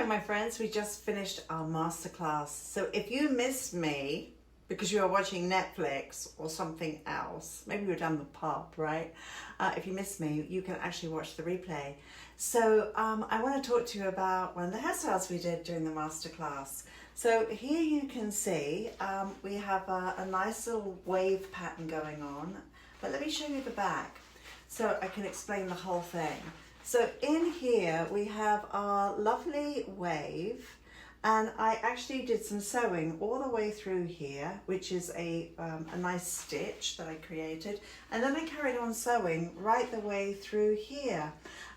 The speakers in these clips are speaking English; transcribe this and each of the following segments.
Hi my friends, we just finished our masterclass. So if you missed me because you are watching Netflix or something else, maybe you're down the pub, right? If you missed me, you can actually watch the replay. So I want to talk to you about one of the hairstyles we did during the masterclass. So here you can see we have a nice little wave pattern going on, but let me show you the back so I can explain the whole thing. So in here we have our lovely wave, and I actually did some sewing all the way through here, which is a nice stitch that I created, and then I carried on sewing right the way through here.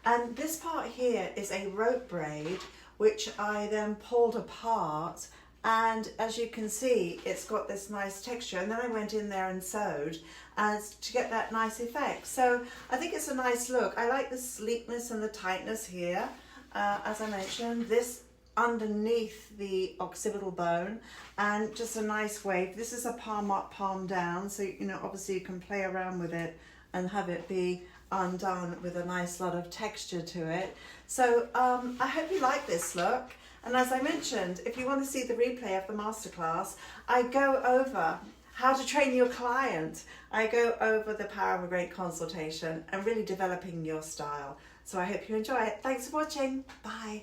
And this part here is a rope braid which I then pulled apart, and as you can see it's got this nice texture, and then I went in there and sewed to get that nice effect. So I think it's a nice look. I like the sleekness and the tightness here, as I mentioned, this underneath the occipital bone, and just a nice wave. This is a palm up, palm down, so you know, obviously you can play around with it and have it be undone with a nice lot of texture to it. So I hope you like this look. And as I mentioned, if you want to see the replay of the masterclass, I go over how to train your client. I go over the power of a great consultation and really developing your style. So I hope you enjoy it. Thanks for watching. Bye.